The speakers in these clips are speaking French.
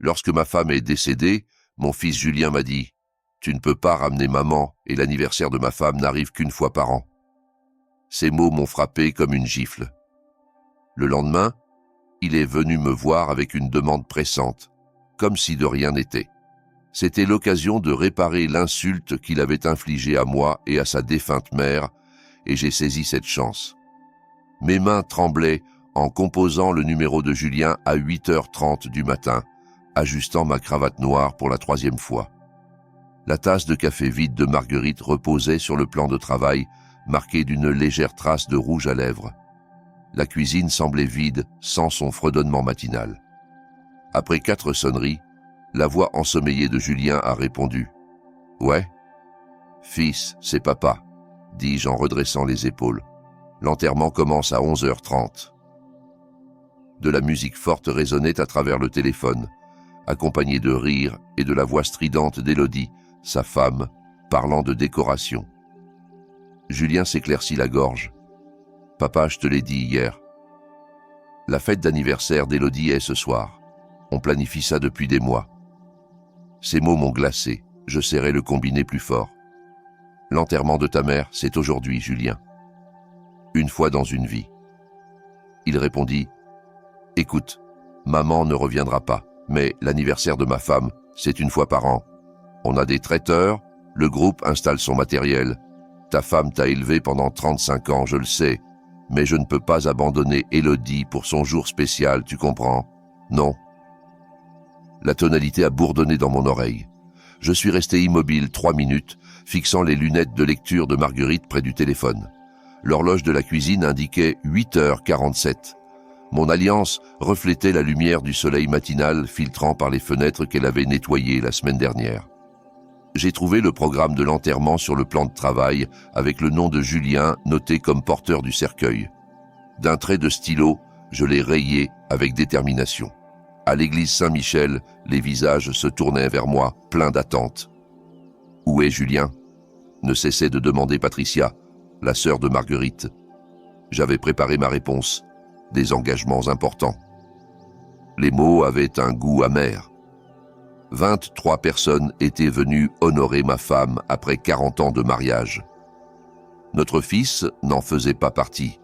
Lorsque ma femme est décédée, mon fils Julien m'a dit « Tu ne peux pas ramener maman et l'anniversaire de ma femme n'arrive qu'une fois par an. » Ces mots m'ont frappé comme une gifle. Le lendemain, il est venu me voir avec une demande pressante, comme si de rien n'était. C'était l'occasion de réparer l'insulte qu'il avait infligée à moi et à sa défunte mère, et j'ai saisi cette chance. Mes mains tremblaient en composant le numéro de Julien à 8h30 du matin, ajustant ma cravate noire pour la 3e fois. La tasse de café vide de Marguerite reposait sur le plan de travail, marquée d'une légère trace de rouge à lèvres. La cuisine semblait vide, sans son fredonnement matinal. Après 4 sonneries, la voix ensommeillée de Julien a répondu « Ouais ?»« Fils, c'est papa », dis-je en redressant les épaules. L'enterrement commence à 11h30. De la musique forte résonnait à travers le téléphone, accompagnée de rires et de la voix stridente d'Élodie, sa femme, parlant de décoration. Julien s'éclaircit la gorge. « Papa, je te l'ai dit hier. La fête d'anniversaire d'Élodie est ce soir. On planifie ça depuis des mois. » Ces mots m'ont glacé. Je serrai le combiné plus fort. « L'enterrement de ta mère, c'est aujourd'hui, Julien. Une fois dans une vie. » Il répondit « Écoute, maman ne reviendra pas, mais l'anniversaire de ma femme, c'est une fois par an. On a des traiteurs, le groupe installe son matériel. Ta femme t'a élevé pendant 35 ans, je le sais, mais je ne peux pas abandonner Élodie pour son jour spécial, tu comprends? Non. » La tonalité a bourdonné dans mon oreille. Je suis resté immobile 3 minutes, fixant les lunettes de lecture de Marguerite près du téléphone. L'horloge de la cuisine indiquait 8h47. Mon alliance reflétait la lumière du soleil matinal filtrant par les fenêtres qu'elle avait nettoyées la semaine dernière. J'ai trouvé le programme de l'enterrement sur le plan de travail avec le nom de Julien noté comme porteur du cercueil. D'un trait de stylo, je l'ai rayé avec détermination. À l'église Saint-Michel, les visages se tournaient vers moi, pleins d'attente. « Où est Julien ?» ne cessait de demander Patricia, la sœur de Marguerite. J'avais préparé ma réponse, des engagements importants. Les mots avaient un goût amer. 23 personnes étaient venues honorer ma femme après 40 ans de mariage. Notre fils n'en faisait pas partie.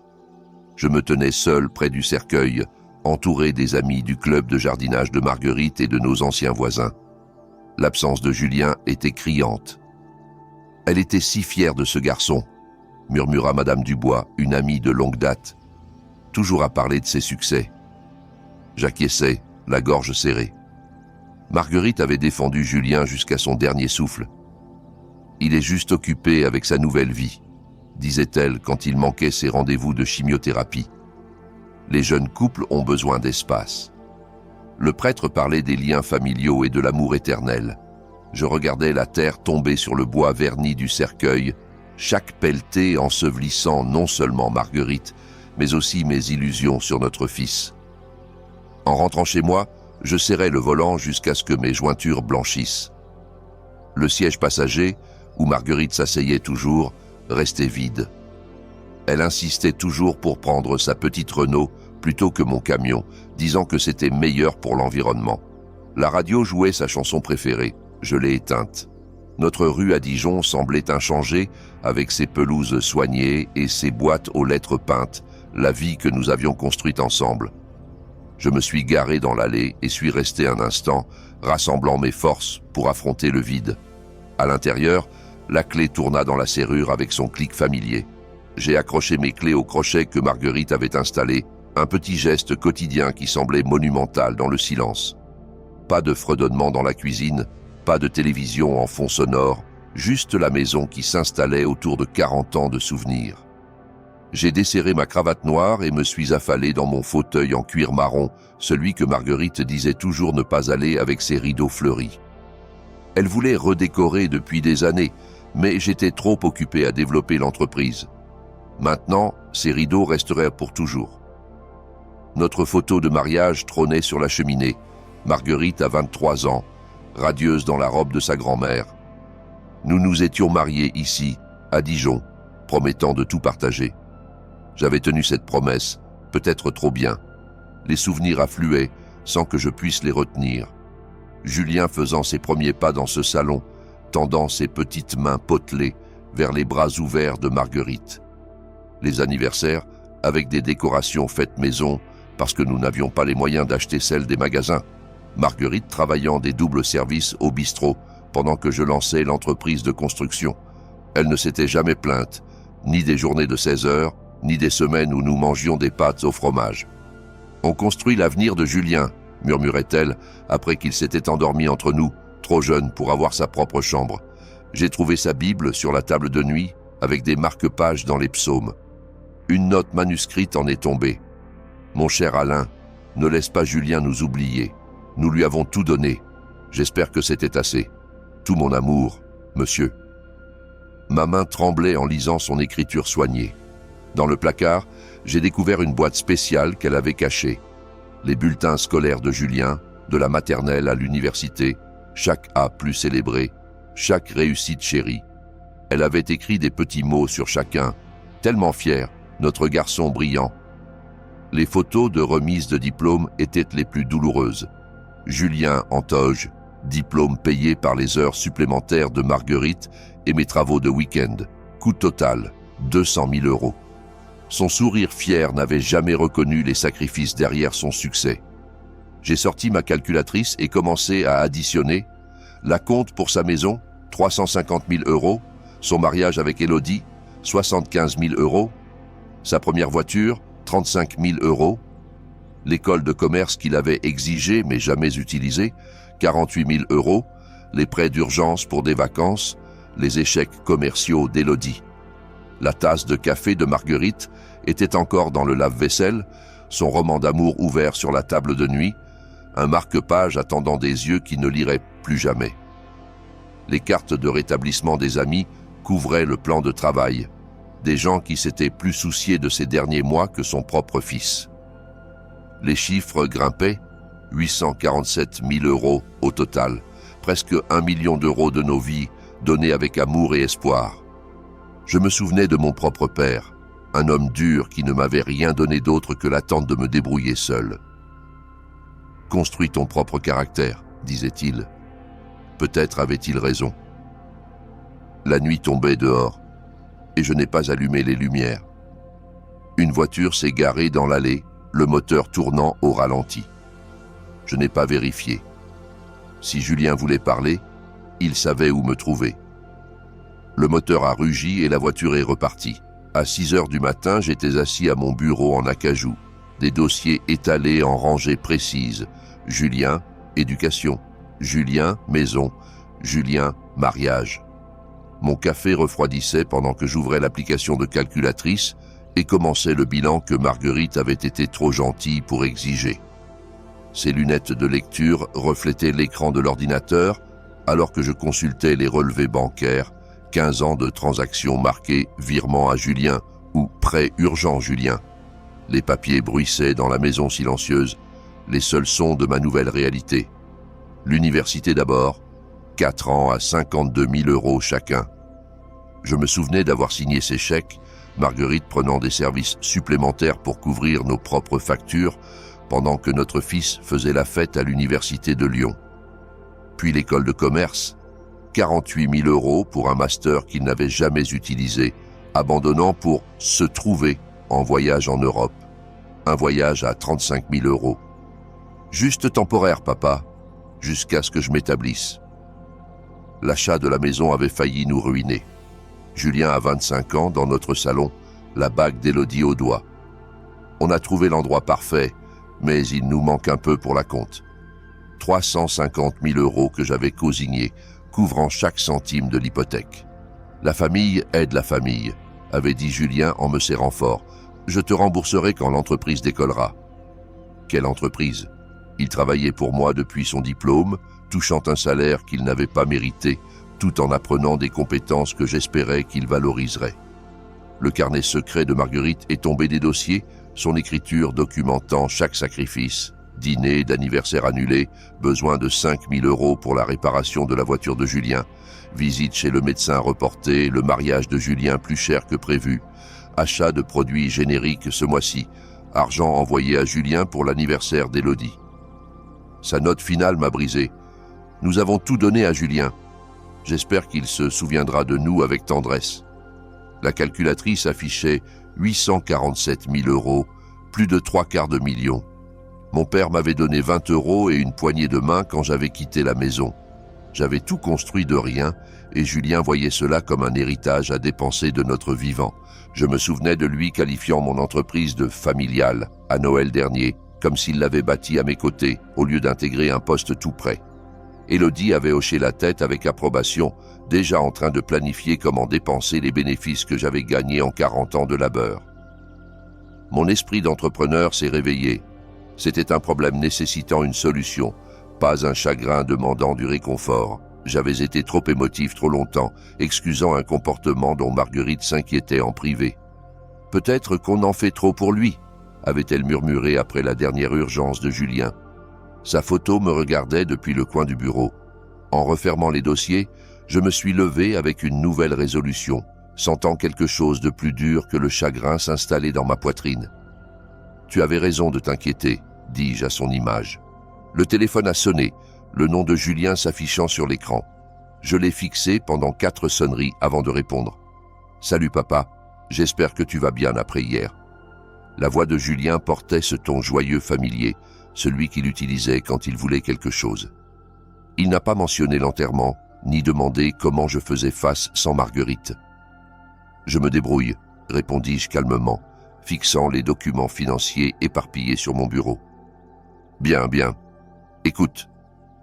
Je me tenais seul près du cercueil, entouré des amis du club de jardinage de Marguerite et de nos anciens voisins. L'absence de Julien était criante. « Elle était si fière de ce garçon », murmura Madame Dubois, une amie de longue date, toujours à parler de ses succès. J'acquiesçais, la gorge serrée. Marguerite avait défendu Julien jusqu'à son dernier souffle. « Il est juste occupé avec sa nouvelle vie », disait-elle quand il manquait ses rendez-vous de chimiothérapie. Les jeunes couples ont besoin d'espace. Le prêtre parlait des liens familiaux et de l'amour éternel. Je regardais la terre tomber sur le bois verni du cercueil, chaque pelletée ensevelissant non seulement Marguerite, mais aussi mes illusions sur notre fils. En rentrant chez moi, je serrais le volant jusqu'à ce que mes jointures blanchissent. Le siège passager, où Marguerite s'asseyait toujours, restait vide. Elle insistait toujours pour prendre sa petite Renault plutôt que mon camion, disant que c'était meilleur pour l'environnement. La radio jouait sa chanson préférée, je l'ai éteinte. Notre rue à Dijon semblait inchangée, avec ses pelouses soignées et ses boîtes aux lettres peintes, la vie que nous avions construite ensemble. Je me suis garé dans l'allée et suis resté un instant, rassemblant mes forces pour affronter le vide. À l'intérieur, la clé tourna dans la serrure avec son clic familier. J'ai accroché mes clés au crochet que Marguerite avait installé, un petit geste quotidien qui semblait monumental dans le silence. Pas de fredonnement dans la cuisine, pas de télévision en fond sonore, juste la maison qui s'installait autour de 40 ans de souvenirs. J'ai desserré ma cravate noire et me suis affalé dans mon fauteuil en cuir marron, celui que Marguerite disait toujours ne pas aller avec ses rideaux fleuris. Elle voulait redécorer depuis des années, mais j'étais trop occupé à développer l'entreprise. Maintenant, ces rideaux resteraient pour toujours. Notre photo de mariage trônait sur la cheminée. Marguerite a 23 ans, radieuse dans la robe de sa grand-mère. Nous nous étions mariés ici, à Dijon, promettant de tout partager. J'avais tenu cette promesse, peut-être trop bien. Les souvenirs affluaient sans que je puisse les retenir. Julien faisant ses premiers pas dans ce salon, tendant ses petites mains potelées vers les bras ouverts de Marguerite. Les anniversaires, avec des décorations faites maison, parce que nous n'avions pas les moyens d'acheter celles des magasins. Marguerite travaillant des doubles services au bistrot, pendant que je lançais l'entreprise de construction. Elle ne s'était jamais plainte, ni des journées de 16 heures, ni des semaines où nous mangions des pâtes au fromage. « On construit l'avenir de Julien », murmurait-elle, après qu'il s'était endormi entre nous, trop jeune pour avoir sa propre chambre. J'ai trouvé sa Bible sur la table de nuit, avec des marque-pages dans les psaumes. Une note manuscrite en est tombée. « Mon cher Alain, ne laisse pas Julien nous oublier. Nous lui avons tout donné. J'espère que c'était assez. Tout mon amour, monsieur. » Ma main tremblait en lisant son écriture soignée. Dans le placard, j'ai découvert une boîte spéciale qu'elle avait cachée. Les bulletins scolaires de Julien, de la maternelle à l'université, chaque A plus célébré, chaque réussite chérie. Elle avait écrit des petits mots sur chacun, tellement fier, notre garçon brillant. Les photos de remise de diplôme étaient les plus douloureuses. Julien en toge, diplôme payé par les heures supplémentaires de Marguerite et mes travaux de week-end. Coût total, 200 000 €. Son sourire fier n'avait jamais reconnu les sacrifices derrière son succès. J'ai sorti ma calculatrice et commencé à additionner. La compte pour sa maison, 350 000 €. Son mariage avec Élodie, 75 000 €. Sa première voiture, 35 000 €. L'école de commerce qu'il avait exigée mais jamais utilisée, 48 000 €. Les prêts d'urgence pour des vacances, les échecs commerciaux d'Élodie. La tasse de café de Marguerite était encore dans le lave-vaisselle, son roman d'amour ouvert sur la table de nuit, un marque-page attendant des yeux qui ne liraient plus jamais. Les cartes de rétablissement des amis couvraient le plan de travail, des gens qui s'étaient plus souciés de ces derniers mois que son propre fils. Les chiffres grimpaient, 847 000 € au total, presque 1 million d'euros de nos vies donnés avec amour et espoir. Je me souvenais de mon propre père, un homme dur qui ne m'avait rien donné d'autre que l'attente de me débrouiller seul. « Construis ton propre caractère », disait-il. Peut-être avait-il raison. La nuit tombait dehors, et je n'ai pas allumé les lumières. Une voiture s'est garée dans l'allée, le moteur tournant au ralenti. Je n'ai pas vérifié. Si Julien voulait parler, il savait où me trouver. Le moteur a rugi et la voiture est repartie. À 6 heures du matin, j'étais assis à mon bureau en acajou, des dossiers étalés en rangées précises. Julien, éducation. Julien, maison. Julien, mariage. Mon café refroidissait pendant que j'ouvrais l'application de calculatrice et commençait le bilan que Marguerite avait été trop gentille pour exiger. Ses lunettes de lecture reflétaient l'écran de l'ordinateur alors que je consultais les relevés bancaires, 15 ans de transactions marquées « Virement à Julien » ou « Prêt urgent Julien ». Les papiers bruissaient dans la maison silencieuse, les seuls sons de ma nouvelle réalité. L'université d'abord, 4 ans à 52 000 € chacun. Je me souvenais d'avoir signé ces chèques, Marguerite prenant des services supplémentaires pour couvrir nos propres factures, pendant que notre fils faisait la fête à l'université de Lyon. Puis l'école de commerce, 48 000 € pour un master qu'il n'avait jamais utilisé, abandonnant pour se trouver en voyage en Europe. Un voyage à 35 000 €. Juste temporaire, papa, jusqu'à ce que je m'établisse. L'achat de la maison avait failli nous ruiner. Julien a 25 ans, dans notre salon, la bague d'Élodie au doigt. On a trouvé l'endroit parfait, mais il nous manque un peu pour la compte. 350 000 € que j'avais co-signés, couvrant chaque centime de l'hypothèque. La famille aide la famille, avait dit Julien en me serrant fort. Je te rembourserai quand l'entreprise décollera. Quelle entreprise? Il travaillait pour moi depuis son diplôme, touchant un salaire qu'il n'avait pas mérité, tout en apprenant des compétences que j'espérais qu'il valoriserait. Le carnet secret de Marguerite est tombé des dossiers, son écriture documentant chaque sacrifice, dîner d'anniversaire annulé, besoin de 5 000 € pour la réparation de la voiture de Julien, visite chez le médecin reportée, le mariage de Julien plus cher que prévu, achat de produits génériques ce mois-ci, argent envoyé à Julien pour l'anniversaire d'Élodie. Sa note finale m'a brisé. Nous avons tout donné à Julien. J'espère qu'il se souviendra de nous avec tendresse. » La calculatrice affichait 847 000 €, plus de 3/4 de million. Mon père m'avait donné 20 € et une poignée de main quand j'avais quitté la maison. J'avais tout construit de rien et Julien voyait cela comme un héritage à dépenser de notre vivant. Je me souvenais de lui qualifiant mon entreprise de familiale à Noël dernier, comme s'il l'avait bâtie à mes côtés, au lieu d'intégrer un poste tout près. Élodie avait hoché la tête avec approbation, déjà en train de planifier comment dépenser les bénéfices que j'avais gagnés en 40 ans de labeur. Mon esprit d'entrepreneur s'est réveillé. C'était un problème nécessitant une solution, pas un chagrin demandant du réconfort. J'avais été trop émotif trop longtemps, excusant un comportement dont Marguerite s'inquiétait en privé. « Peut-être qu'on en fait trop pour lui », avait-elle murmuré après la dernière urgence de Julien. Sa photo me regardait depuis le coin du bureau. En refermant les dossiers, je me suis levé avec une nouvelle résolution, sentant quelque chose de plus dur que le chagrin s'installer dans ma poitrine. « Tu avais raison de t'inquiéter », dis-je à son image. Le téléphone a sonné, le nom de Julien s'affichant sur l'écran. Je l'ai fixé pendant 4 sonneries avant de répondre. « Salut papa, j'espère que tu vas bien après hier. » La voix de Julien portait ce ton joyeux familier, celui qu'il utilisait quand il voulait quelque chose. Il n'a pas mentionné l'enterrement, ni demandé comment je faisais face sans Marguerite. « Je me débrouille », répondis-je calmement, fixant les documents financiers éparpillés sur mon bureau. « Bien, bien. Écoute,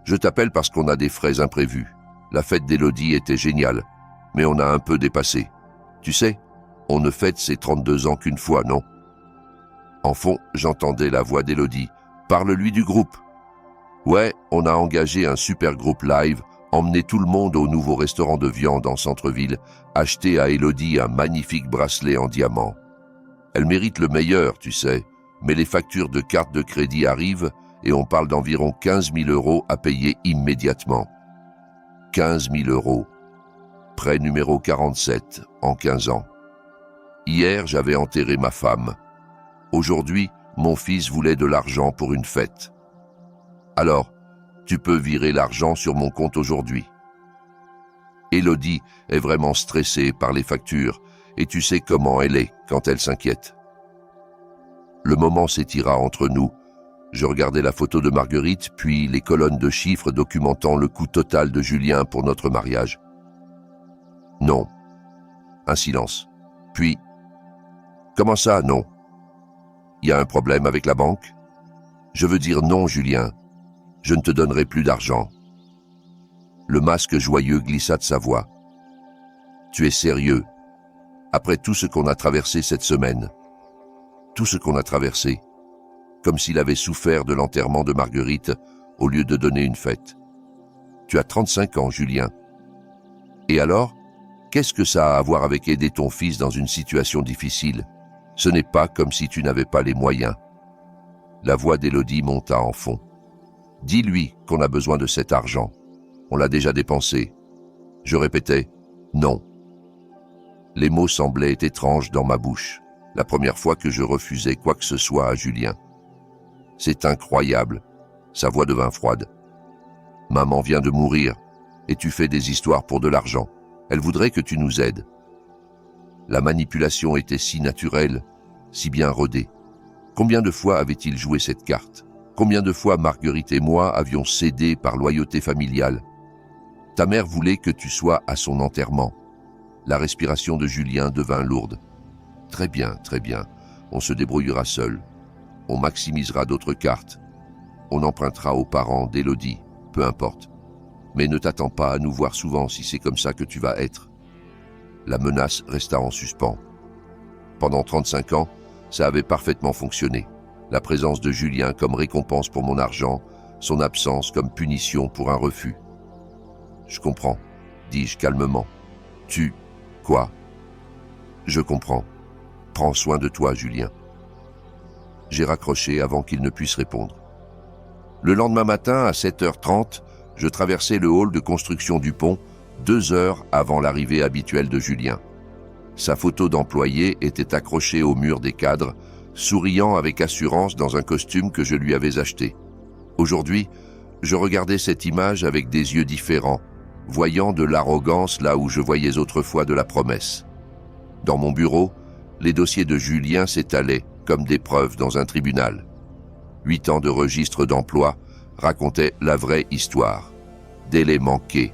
je t'appelle parce qu'on a des frais imprévus. La fête d'Élodie était géniale, mais on a un peu dépassé. Tu sais, on ne fête ses 32 ans qu'une fois, non ?» En fond, j'entendais la voix d'Élodie. « Parle-lui du groupe. » « Ouais, on a engagé un super groupe live, emmené tout le monde au nouveau restaurant de viande en centre-ville, acheté à Élodie un magnifique bracelet en diamant. Elle mérite le meilleur, tu sais, mais les factures de carte de crédit arrivent et on parle d'environ 15 000 € à payer immédiatement. 15 000 €. Prêt numéro 47, en 15 ans. Hier, j'avais enterré ma femme. Aujourd'hui, mon fils voulait de l'argent pour une fête. Alors, tu peux virer l'argent sur mon compte aujourd'hui. Élodie est vraiment stressée par les factures et tu sais comment elle est quand elle s'inquiète. Le moment s'étira entre nous. Je regardais la photo de Marguerite, puis les colonnes de chiffres documentant le coût total de Julien pour notre mariage. Non. Un silence. Puis, comment ça, non? Il y a un problème avec la banque? Je veux dire non, Julien. Je ne te donnerai plus d'argent. Le masque joyeux glissa de sa voix. Tu es sérieux? Après tout ce qu'on a traversé cette semaine. Tout ce qu'on a traversé. Comme s'il avait souffert de l'enterrement de Marguerite au lieu de donner une fête. Tu as 35 ans, Julien. Et alors, qu'est-ce que ça a à voir avec aider ton fils dans une situation difficile? Ce n'est pas comme si tu n'avais pas les moyens. La voix d'Élodie monta en fond. Dis-lui qu'on a besoin de cet argent. On l'a déjà dépensé. Je répétais, non. Les mots semblaient étranges dans ma bouche, la première fois que je refusais quoi que ce soit à Julien. C'est incroyable. Sa voix devint froide. Maman vient de mourir, et tu fais des histoires pour de l'argent. Elle voudrait que tu nous aides. La manipulation était si naturelle, si bien rodée. Combien de fois avait-il joué cette carte? Combien de fois Marguerite et moi avions cédé par loyauté familiale? Ta mère voulait que tu sois à son enterrement. La respiration de Julien devint lourde. Très bien, on se débrouillera seul. On maximisera d'autres cartes. On empruntera aux parents d'Élodie, peu importe. Mais ne t'attends pas à nous voir souvent si c'est comme ça que tu vas être. La menace resta en suspens. Pendant 35 ans, ça avait parfaitement fonctionné. La présence de Julien comme récompense pour mon argent, son absence comme punition pour un refus. Je comprends, dis-je calmement. Tu, quoi? Je comprends. Prends soin de toi, Julien. J'ai raccroché avant qu'il ne puisse répondre. Le lendemain matin, à 7h30, je traversais le hall de construction du pont, 2 heures avant l'arrivée habituelle de Julien. Sa photo d'employé était accrochée au mur des cadres, souriant avec assurance dans un costume que je lui avais acheté. Aujourd'hui, Je regardais cette image avec des yeux différents, voyant de l'arrogance là où je voyais autrefois de la promesse. Dans mon bureau, les dossiers de Julien s'étalaient comme des preuves dans un tribunal. 8 ans de registre d'emploi racontaient la vraie histoire. Délais manqués,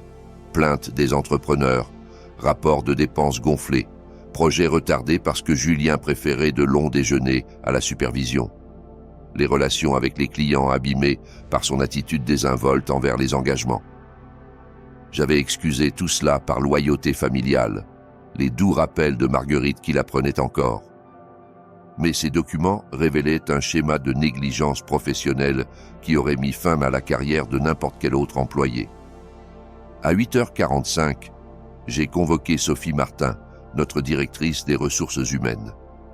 plaintes des entrepreneurs, rapports de dépenses gonflés, projets retardés parce que Julien préférait de longs déjeuners à la supervision. Les relations avec les clients abîmées par son attitude désinvolte envers les engagements. J'avais excusé tout cela par loyauté familiale, les doux rappels de Marguerite qui l'apprenait encore. Mais ces documents révélaient un schéma de négligence professionnelle qui aurait mis fin à la carrière de n'importe quel autre employé. À 8h45, j'ai convoqué Sophie Martin, notre directrice des ressources humaines.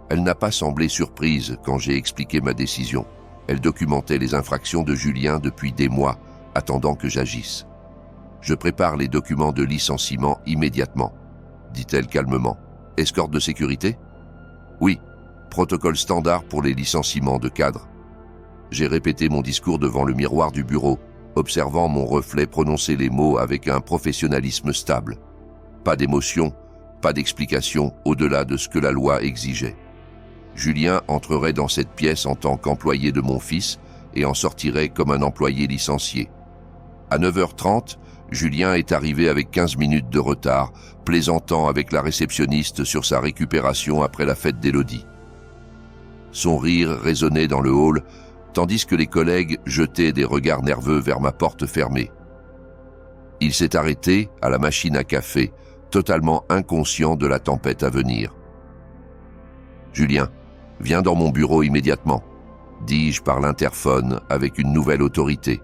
Elle n'a pas semblé surprise quand j'ai expliqué ma décision. Elle documentait les infractions de Julien depuis des mois, attendant que j'agisse. « Je prépare les documents de licenciement immédiatement », dit-elle calmement. « Escorte de sécurité ? » ?»« Oui, protocole standard pour les licenciements de cadres. » J'ai répété mon discours devant le miroir du bureau, observant mon reflet prononcer les mots avec un professionnalisme stable. Pas d'émotion, pas d'explication au-delà de ce que la loi exigeait. Julien entrerait dans cette pièce en tant qu'employé de mon fils et en sortirait comme un employé licencié. À 9h30, Julien est arrivé avec 15 minutes de retard, plaisantant avec la réceptionniste sur sa récupération après la fête d'Élodie. Son rire résonnait dans le hall, tandis que les collègues jetaient des regards nerveux vers ma porte fermée. Il s'est arrêté à la machine à café, totalement inconscient de la tempête à venir. « Julien, viens dans mon bureau immédiatement », dis-je par l'interphone avec une nouvelle autorité.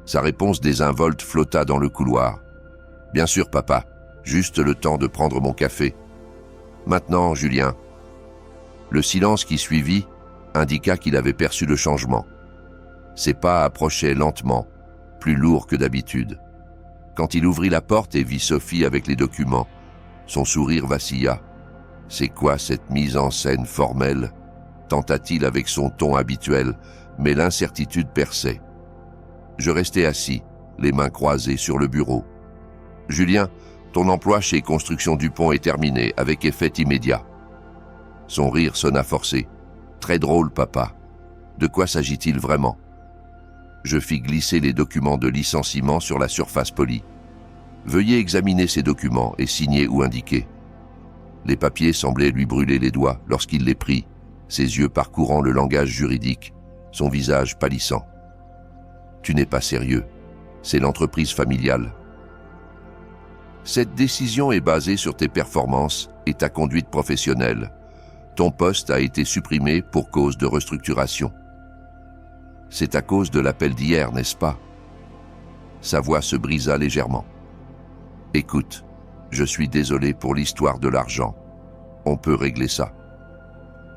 Sa réponse désinvolte flotta dans le couloir. « Bien sûr, papa, juste le temps de prendre mon café. »« Maintenant, Julien. » Le silence qui suivit indiqua qu'il avait perçu le changement. Ses pas approchaient lentement, plus lourds que d'habitude. Quand il ouvrit la porte et vit Sophie avec les documents, son sourire vacilla. « C'est quoi cette mise en scène formelle ?» tenta-t-il avec son ton habituel, mais l'incertitude perçait. Je restais assis, les mains croisées sur le bureau. « Julien, ton emploi chez Construction Dupont est terminé, avec effet immédiat. » Son rire sonna forcé. « Très drôle, papa. De quoi s'agit-il vraiment ?» Je fis glisser les documents de licenciement sur la surface polie. « Veuillez examiner ces documents et signer ou indiquer. » Les papiers semblaient lui brûler les doigts lorsqu'il les prit, ses yeux parcourant le langage juridique, son visage pâlissant. « Tu n'es pas sérieux. C'est l'entreprise familiale. Cette décision est basée sur tes performances et ta conduite professionnelle. Ton poste a été supprimé pour cause de restructuration. C'est à cause de l'appel d'hier, n'est-ce pas ?» Sa voix se brisa légèrement. « Écoute, je suis désolé pour l'histoire de l'argent. On peut régler ça.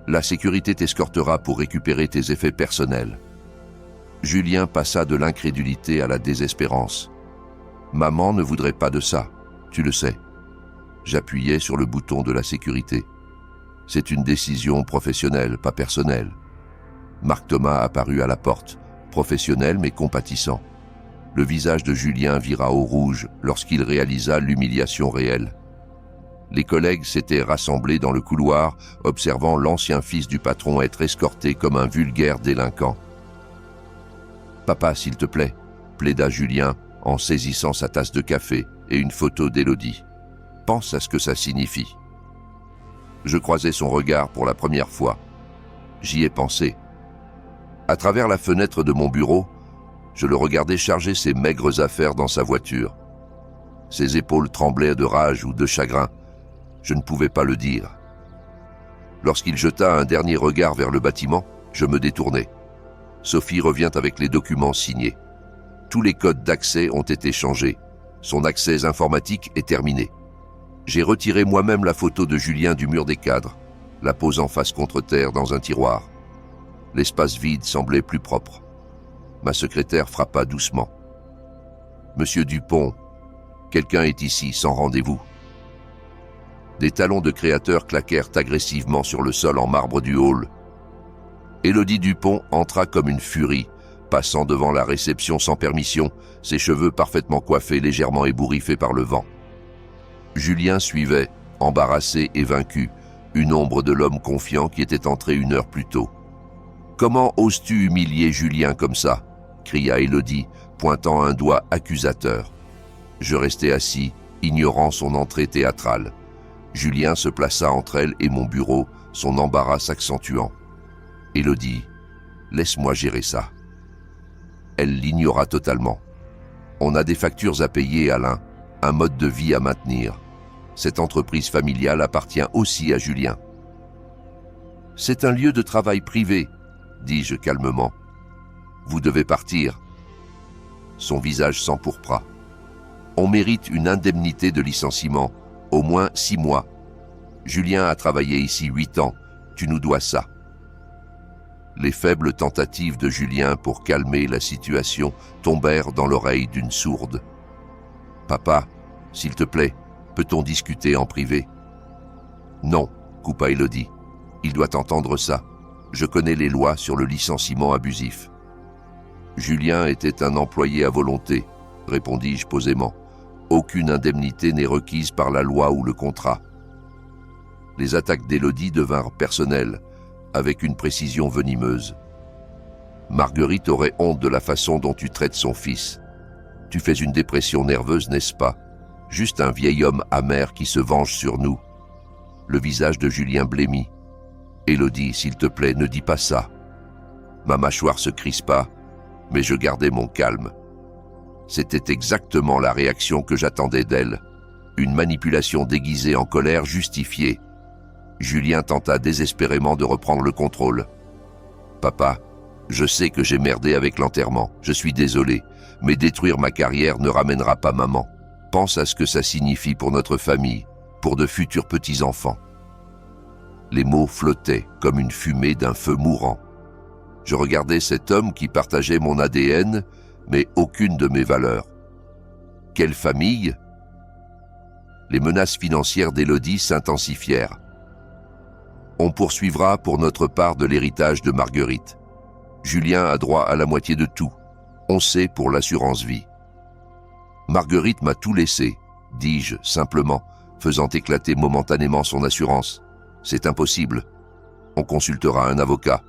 La sécurité t'escortera pour récupérer tes effets personnels. » Julien passa de l'incrédulité à la désespérance. « Maman ne voudrait pas de ça, tu le sais. » J'appuyais sur le bouton de la sécurité. « C'est une décision professionnelle, pas personnelle. » Marc Thomas apparut à la porte, professionnel mais compatissant. Le visage de Julien vira au rouge lorsqu'il réalisa l'humiliation réelle. Les collègues s'étaient rassemblés dans le couloir, observant l'ancien fils du patron être escorté comme un vulgaire délinquant. « Papa, s'il te plaît, » plaida Julien en saisissant sa tasse de café et une photo d'Élodie. « Pense à ce que ça signifie. » Je croisai son regard pour la première fois. J'y ai pensé. À travers la fenêtre de mon bureau, je le regardais charger ses maigres affaires dans sa voiture. Ses épaules tremblaient de rage ou de chagrin. Je ne pouvais pas le dire. Lorsqu'il jeta un dernier regard vers le bâtiment, je me détournai. Sophie revient avec les documents signés. Tous les codes d'accès ont été changés. Son accès informatique est terminé. J'ai retiré moi-même la photo de Julien du mur des cadres, la posant face contre terre dans un tiroir. L'espace vide semblait plus propre. Ma secrétaire frappa doucement. « Monsieur Dupont, quelqu'un est ici sans rendez-vous. » Des talons de créateur claquèrent agressivement sur le sol en marbre du hall. Élodie Dupont entra comme une furie, passant devant la réception sans permission, ses cheveux parfaitement coiffés, légèrement ébouriffés par le vent. Julien suivait, embarrassé et vaincu, une ombre de l'homme confiant qui était entré 1 heure plus tôt. « Comment oses-tu humilier Julien comme ça ?» cria Élodie, pointant un doigt accusateur. Je restai assis, ignorant son entrée théâtrale. Julien se plaça entre elle et mon bureau, son embarras s'accentuant. « Élodie, laisse-moi gérer ça. » Elle l'ignora totalement. « On a des factures à payer, Alain, un mode de vie à maintenir. Cette entreprise familiale appartient aussi à Julien. »« C'est un lieu de travail privé, » dis-je calmement. « Vous devez partir. » Son visage s'empourpra. « On mérite une indemnité de licenciement, au moins 6 mois. Julien a travaillé ici 8 ans, tu nous dois ça. » Les faibles tentatives de Julien pour calmer la situation tombèrent dans l'oreille d'une sourde. « Papa, s'il te plaît, peut-on discuter en privé ?»« Non, » coupa Élodie. « Il doit entendre ça. Je connais les lois sur le licenciement abusif. » « Julien était un employé à volonté, » répondis-je posément. « Aucune indemnité n'est requise par la loi ou le contrat. » Les attaques d'Élodie devinrent personnelles, avec une précision venimeuse. « Marguerite aurait honte de la façon dont tu traites son fils. Tu fais une dépression nerveuse, n'est-ce pas? Juste un vieil homme amer qui se venge sur nous. » Le visage de Julien blêmit. « Élodie, s'il te plaît, ne dis pas ça. » Ma mâchoire se crispa, mais je gardai mon calme. C'était exactement la réaction que j'attendais d'elle. Une manipulation déguisée en colère justifiée. Julien tenta désespérément de reprendre le contrôle. « Papa, je sais que j'ai merdé avec l'enterrement, je suis désolé, mais détruire ma carrière ne ramènera pas maman. Pense à ce que ça signifie pour notre famille, pour de futurs petits-enfants. » Les mots flottaient comme une fumée d'un feu mourant. Je regardais cet homme qui partageait mon ADN, mais aucune de mes valeurs. Quelle famille? Les menaces financières d'Élodie s'intensifièrent. On poursuivra pour notre part de l'héritage de Marguerite. Julien a droit à la moitié de tout. On sait pour l'assurance vie. Marguerite m'a tout laissé, dis-je simplement, faisant éclater momentanément son assurance. C'est impossible. On consultera un avocat.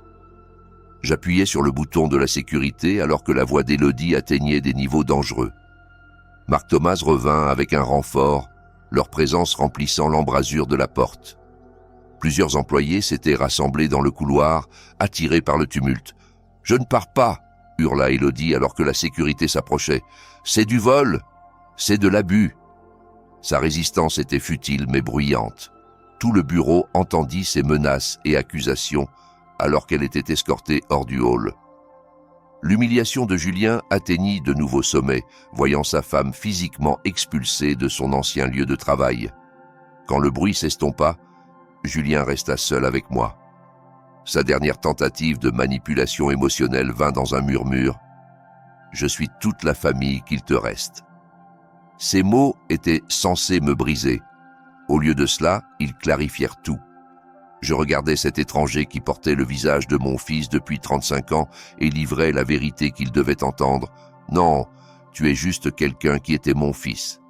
J'appuyais sur le bouton de la sécurité alors que la voix d'Élodie atteignait des niveaux dangereux. Marc Thomas revint avec un renfort, leur présence remplissant l'embrasure de la porte. Plusieurs employés s'étaient rassemblés dans le couloir, attirés par le tumulte. « Je ne pars pas !» hurla Élodie alors que la sécurité s'approchait. « C'est du vol! C'est de l'abus !» Sa résistance était futile mais bruyante. Tout le bureau entendit ses menaces et accusations alors qu'elle était escortée hors du hall. L'humiliation de Julien atteignit de nouveaux sommets, voyant sa femme physiquement expulsée de son ancien lieu de travail. Quand le bruit s'estompa, Julien resta seul avec moi. Sa dernière tentative de manipulation émotionnelle vint dans un murmure. « Je suis toute la famille qu'il te reste. » Ces mots étaient censés me briser. Au lieu de cela, ils clarifièrent tout. Je regardais cet étranger qui portait le visage de mon fils depuis 35 ans et livrait la vérité qu'il devait entendre. « Non, tu es juste quelqu'un qui était mon fils. »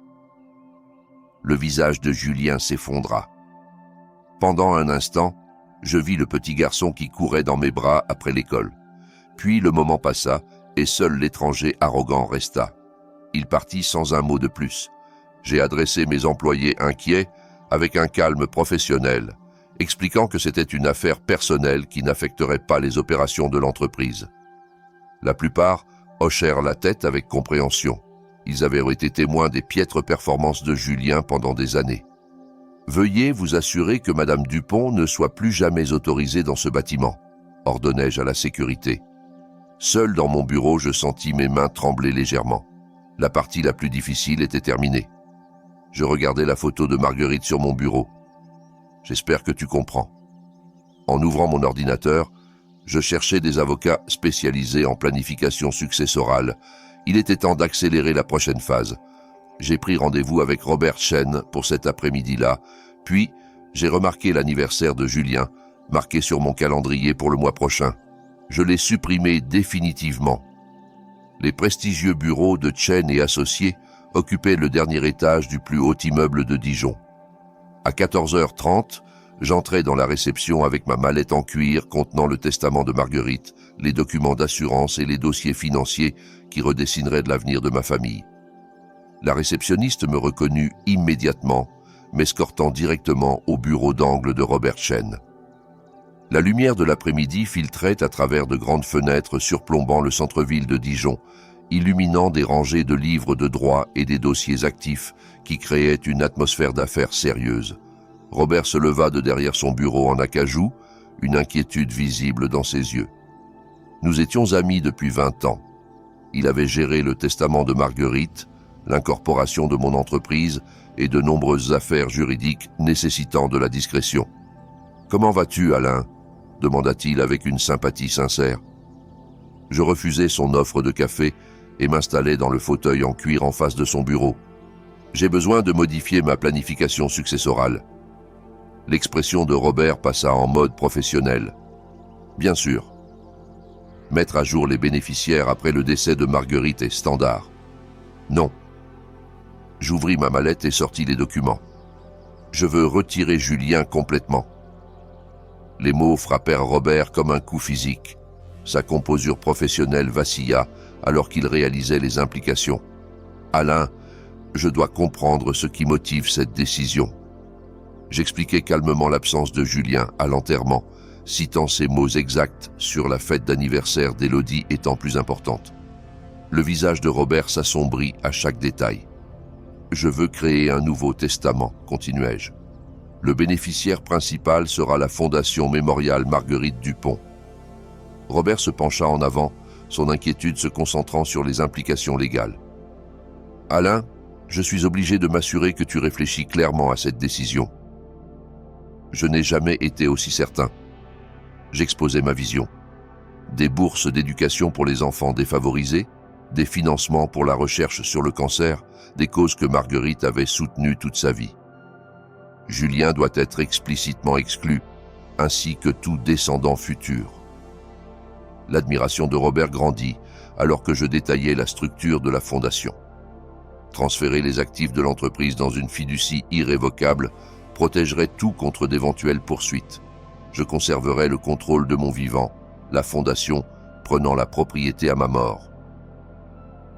Le visage de Julien s'effondra. Pendant un instant, je vis le petit garçon qui courait dans mes bras après l'école. Puis le moment passa et seul l'étranger arrogant resta. Il partit sans un mot de plus. J'ai adressé mes employés inquiets avec un calme professionnel, expliquant que c'était une affaire personnelle qui n'affecterait pas les opérations de l'entreprise. La plupart hochèrent la tête avec compréhension. Ils avaient été témoins des piètres performances de Julien pendant des années. « Veuillez vous assurer que Madame Dupont ne soit plus jamais autorisée dans ce bâtiment », ordonnai-je à la sécurité. Seul dans mon bureau, je sentis mes mains trembler légèrement. La partie la plus difficile était terminée. Je regardais la photo de Marguerite sur mon bureau. J'espère que tu comprends. En ouvrant mon ordinateur, je cherchais des avocats spécialisés en planification successorale. Il était temps d'accélérer la prochaine phase. J'ai pris rendez-vous avec Robert Chen pour cet après-midi-là, puis j'ai remarqué l'anniversaire de Julien, marqué sur mon calendrier pour le mois prochain. Je l'ai supprimé définitivement. Les prestigieux bureaux de Chen et Associés occupaient le dernier étage du plus haut immeuble de Dijon. À 14h30, j'entrais dans la réception avec ma mallette en cuir contenant le testament de Marguerite, les documents d'assurance et les dossiers financiers qui redessineraient de l'avenir de ma famille. La réceptionniste me reconnut immédiatement, m'escortant directement au bureau d'angle de Robert Chen. La lumière de l'après-midi filtrait à travers de grandes fenêtres surplombant le centre-ville de Dijon, illuminant des rangées de livres de droit et des dossiers actifs qui créaient une atmosphère d'affaires sérieuse. Robert se leva de derrière son bureau en acajou, une inquiétude visible dans ses yeux. Nous étions amis depuis 20 ans. Il avait géré le testament de Marguerite, l'incorporation de mon entreprise et de nombreuses affaires juridiques nécessitant de la discrétion. « Comment vas-tu, Alain ?» demanda-t-il avec une sympathie sincère. Je refusai son offre de café et m'installai dans le fauteuil en cuir en face de son bureau. J'ai besoin de modifier ma planification successorale. L'expression de Robert passa en mode professionnel. Bien sûr. Mettre à jour les bénéficiaires après le décès de Marguerite est standard. Non. J'ouvris ma mallette et sortis les documents. Je veux retirer Julien complètement. Les mots frappèrent Robert comme un coup physique. Sa composure professionnelle vacilla alors qu'il réalisait les implications. « Alain, je dois comprendre ce qui motive cette décision. » J'expliquai calmement l'absence de Julien à l'enterrement, citant ses mots exacts sur la fête d'anniversaire d'Élodie étant plus importante. Le visage de Robert s'assombrit à chaque détail. « Je veux créer un nouveau testament, continuai-je. Le bénéficiaire principal sera la Fondation Mémoriale Marguerite Dupont. » Robert se pencha en avant, son inquiétude se concentrant sur les implications légales. « Alain, je suis obligé de m'assurer que tu réfléchis clairement à cette décision. » Je n'ai jamais été aussi certain. J'exposai ma vision. Des bourses d'éducation pour les enfants défavorisés, des financements pour la recherche sur le cancer, des causes que Marguerite avait soutenues toute sa vie. Julien doit être explicitement exclu, ainsi que tout descendant futur. L'admiration de Robert grandit alors que je détaillais la structure de la fondation. Transférer les actifs de l'entreprise dans une fiducie irrévocable protégerait tout contre d'éventuelles poursuites. Je conserverai le contrôle de mon vivant, la fondation prenant la propriété à ma mort.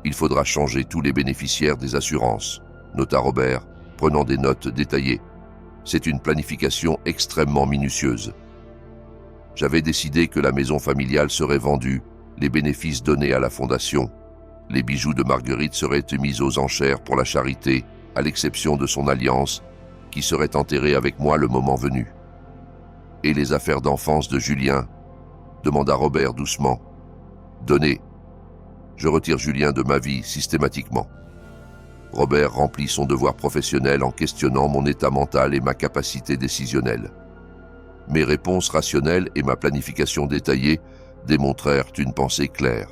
Il faudra changer tous les bénéficiaires des assurances, nota Robert, prenant des notes détaillées. C'est une planification extrêmement minutieuse. J'avais décidé que la maison familiale serait vendue, les bénéfices donnés à la fondation. Les bijoux de Marguerite seraient mis aux enchères pour la charité, à l'exception de son alliance, qui serait enterrée avec moi le moment venu. « Et les affaires d'enfance de Julien ?» demanda Robert doucement. « Donnez. Je retire Julien de ma vie systématiquement. » Robert remplit son devoir professionnel en questionnant mon état mental et ma capacité décisionnelle. Mes réponses rationnelles et ma planification détaillée démontrèrent une pensée claire.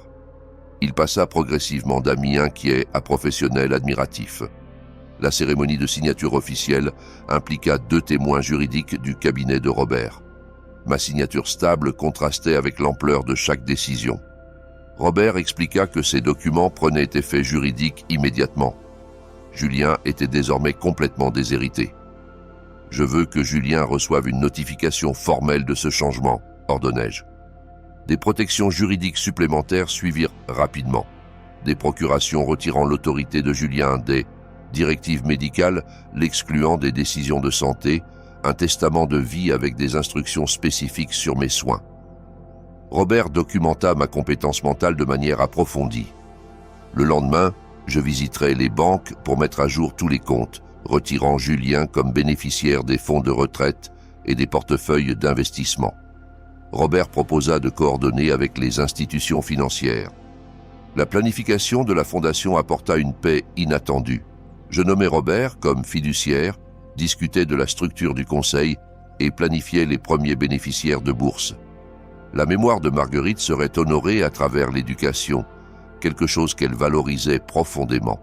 Il passa progressivement d'ami inquiet à professionnel admiratif. La cérémonie de signature officielle impliqua 2 témoins juridiques du cabinet de Robert. Ma signature stable contrastait avec l'ampleur de chaque décision. Robert expliqua que ces documents prenaient effet juridique immédiatement. Julien était désormais complètement déshérité. « Je veux que Julien reçoive une notification formelle de ce changement, » ordonnai-je. Des protections juridiques supplémentaires suivirent rapidement. Des procurations retirant l'autorité de Julien, des directives médicales l'excluant des décisions de santé, un testament de vie avec des instructions spécifiques sur mes soins. Robert documenta ma compétence mentale de manière approfondie. Le lendemain, je visiterai les banques pour mettre à jour tous les comptes, retirant Julien comme bénéficiaire des fonds de retraite et des portefeuilles d'investissement. Robert proposa de coordonner avec les institutions financières. La planification de la fondation apporta une paix inattendue. Je nommai Robert comme fiduciaire, discutais de la structure du conseil et planifiais les premiers bénéficiaires de bourse. La mémoire de Marguerite serait honorée à travers l'éducation, quelque chose qu'elle valorisait profondément.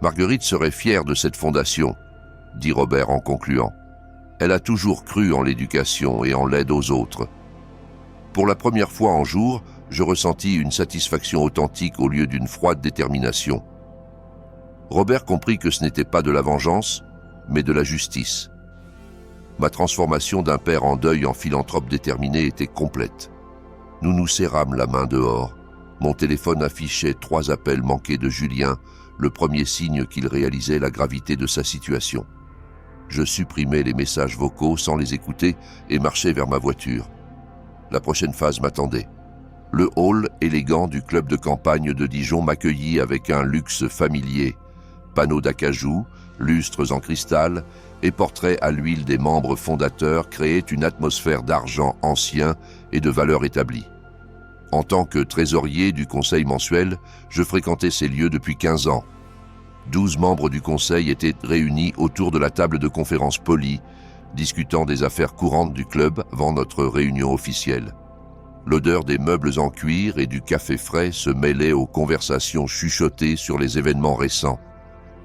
Marguerite serait fière de cette fondation, dit Robert en concluant. Elle a toujours cru en l'éducation et en l'aide aux autres. Pour la première fois en jour, je ressentis une satisfaction authentique au lieu d'une froide détermination. Robert comprit que ce n'était pas de la vengeance, mais de la justice. Ma transformation d'un père en deuil en philanthrope déterminé était complète. Nous nous serrâmes la main dehors. Mon téléphone affichait 3 appels manqués de Julien, le premier signe qu'il réalisait la gravité de sa situation. Je supprimais les messages vocaux sans les écouter et marchais vers ma voiture. La prochaine phase m'attendait. Le hall élégant du club de campagne de Dijon m'accueillit avec un luxe familier. Panneaux d'acajou, lustres en cristal et portraits à l'huile des membres fondateurs créaient une atmosphère d'argent ancien et de valeur établie. En tant que trésorier du conseil mensuel, je fréquentais ces lieux depuis 15 ans. 12 membres du conseil étaient réunis autour de la table de conférence polie, discutant des affaires courantes du club avant notre réunion officielle. L'odeur des meubles en cuir et du café frais se mêlait aux conversations chuchotées sur les événements récents.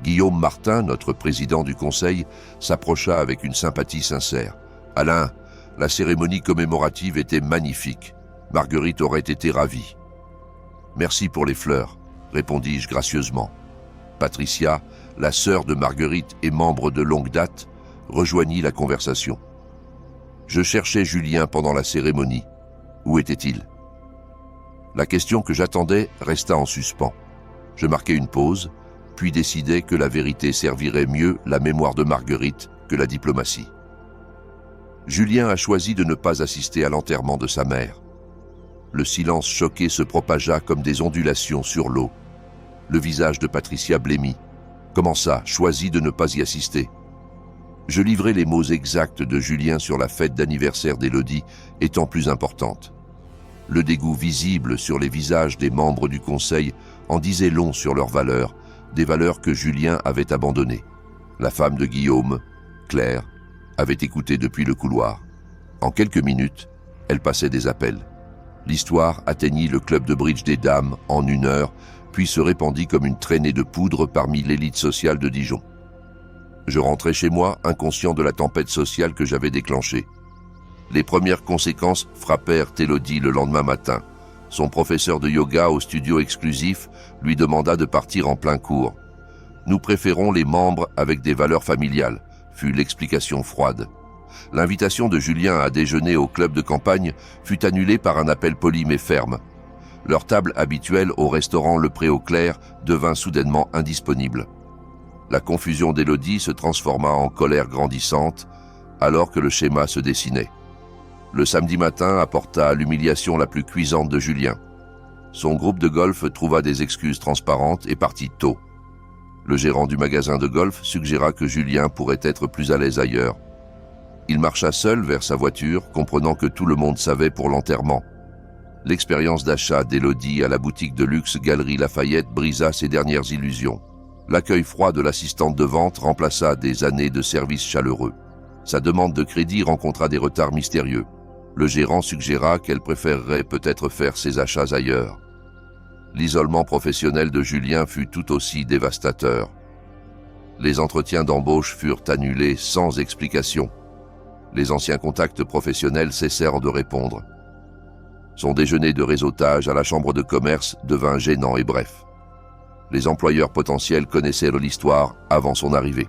Guillaume Martin, notre président du conseil, s'approcha avec une sympathie sincère. « Alain, la cérémonie commémorative était magnifique. Marguerite aurait été ravie. »« Merci pour les fleurs, » répondis-je gracieusement. Patricia, la sœur de Marguerite et membre de longue date, rejoignit la conversation. Je cherchais Julien pendant la cérémonie. Où était-il? La question que j'attendais resta en suspens. Je marquai une pause, puis décidai que la vérité servirait mieux la mémoire de Marguerite que la diplomatie. Julien a choisi de ne pas assister à l'enterrement de sa mère. Le silence choqué se propagea comme des ondulations sur l'eau. Le visage de Patricia blêmit. Comment ça, choisi de ne pas y assister? Je livrai les mots exacts de Julien sur la fête d'anniversaire d'Élodie étant plus importante. Le dégoût visible sur les visages des membres du conseil en disait long sur leurs valeurs, des valeurs que Julien avait abandonnées. La femme de Guillaume, Claire, avait écouté depuis le couloir. En quelques minutes, elle passait des appels. L'histoire atteignit le club de bridge des dames en 1 heure, puis se répandit comme une traînée de poudre parmi l'élite sociale de Dijon. Je rentrais chez moi, inconscient de la tempête sociale que j'avais déclenchée. Les premières conséquences frappèrent Élodie le lendemain matin. Son professeur de yoga au studio exclusif lui demanda de partir en plein cours. « Nous préférons les membres avec des valeurs familiales », fut l'explication froide. L'invitation de Julien à déjeuner au club de campagne fut annulée par un appel poli mais ferme. Leur table habituelle au restaurant Le Pré aux Clairs devint soudainement indisponible. La confusion d'Élodie se transforma en colère grandissante alors que le schéma se dessinait. Le samedi matin apporta l'humiliation la plus cuisante de Julien. Son groupe de golf trouva des excuses transparentes et partit tôt. Le gérant du magasin de golf suggéra que Julien pourrait être plus à l'aise ailleurs. Il marcha seul vers sa voiture, comprenant que tout le monde savait pour l'enterrement. L'expérience d'achat d'Élodie à la boutique de luxe Galerie Lafayette brisa ses dernières illusions. L'accueil froid de l'assistante de vente remplaça des années de service chaleureux. Sa demande de crédit rencontra des retards mystérieux. Le gérant suggéra qu'elle préférerait peut-être faire ses achats ailleurs. L'isolement professionnel de Julien fut tout aussi dévastateur. Les entretiens d'embauche furent annulés sans explication. Les anciens contacts professionnels cessèrent de répondre. Son déjeuner de réseautage à la chambre de commerce devint gênant et bref. Les employeurs potentiels connaissaient l'histoire avant son arrivée.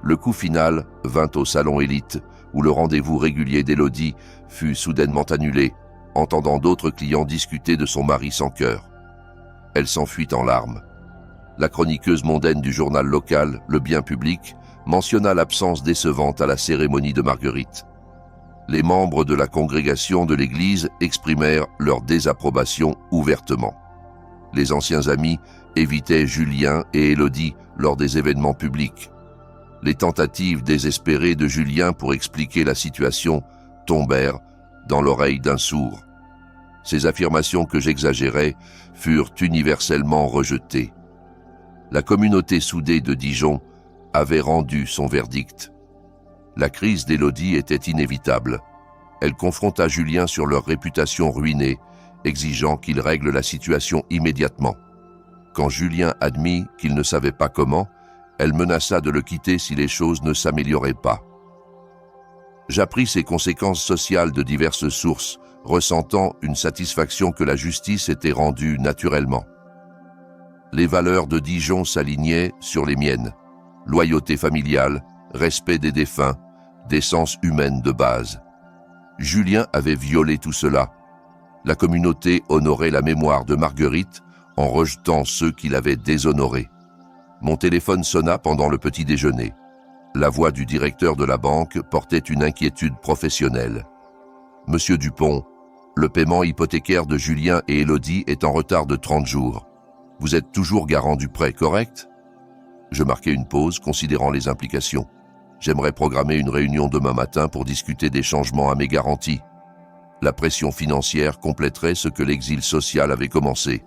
Le coup final vint au salon élite, où le rendez-vous régulier d'Élodie fut soudainement annulé, entendant d'autres clients discuter de son mari sans cœur. Elle s'enfuit en larmes. La chroniqueuse mondaine du journal local, Le Bien Public, mentionna l'absence décevante à la cérémonie de Marguerite. Les membres de la congrégation de l'église exprimèrent leur désapprobation ouvertement. Les anciens amis évitaient Julien et Élodie lors des événements publics. Les tentatives désespérées de Julien pour expliquer la situation tombèrent dans l'oreille d'un sourd. Ces affirmations que j'exagérais furent universellement rejetées. La communauté soudée de Dijon avait rendu son verdict. La crise d'Élodie était inévitable. Elle confronta Julien sur leur réputation ruinée, exigeant qu'il règle la situation immédiatement. Quand Julien admit qu'il ne savait pas comment, elle menaça de le quitter si les choses ne s'amélioraient pas. J'appris ces conséquences sociales de diverses sources, ressentant une satisfaction que la justice était rendue naturellement. Les valeurs de Dijon s'alignaient sur les miennes. Loyauté familiale, respect des défunts, décence humaine de base. Julien avait violé tout cela. La communauté honorait la mémoire de Marguerite en rejetant ceux qui l'avaient déshonorée. Mon téléphone sonna pendant le petit déjeuner. La voix du directeur de la banque portait une inquiétude professionnelle. « Monsieur Dupont, le paiement hypothécaire de Julien et Élodie est en retard de 30 jours. Vous êtes toujours garant du prêt, correct ?» Je marquai une pause, considérant les implications. J'aimerais programmer une réunion demain matin pour discuter des changements à mes garanties. La pression financière compléterait ce que l'exil social avait commencé.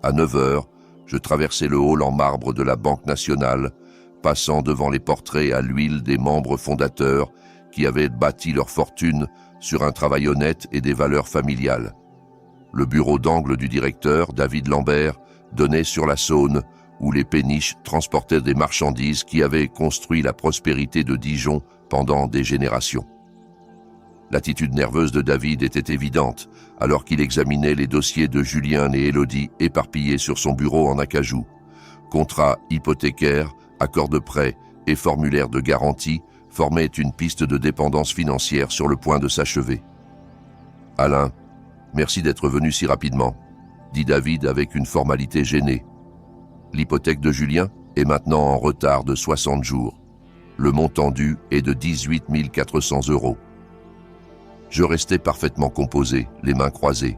À 9 heures, je traversai le hall en marbre de la Banque nationale, passant devant les portraits à l'huile des membres fondateurs qui avaient bâti leur fortune sur un travail honnête et des valeurs familiales. Le bureau d'angle du directeur, David Lambert, donnait sur la Saône, où les péniches transportaient des marchandises qui avaient construit la prospérité de Dijon pendant des générations. L'attitude nerveuse de David était évidente, alors qu'il examinait les dossiers de Julien et Élodie éparpillés sur son bureau en acajou. Contrats hypothécaires, accords de prêt et formulaires de garantie formaient une piste de dépendance financière sur le point de s'achever. « Alain, merci d'être venu si rapidement », dit David avec une formalité gênée. L'hypothèque de Julien est maintenant en retard de 60 jours. Le montant dû est de 18 400 €. Je restais parfaitement composé, les mains croisées.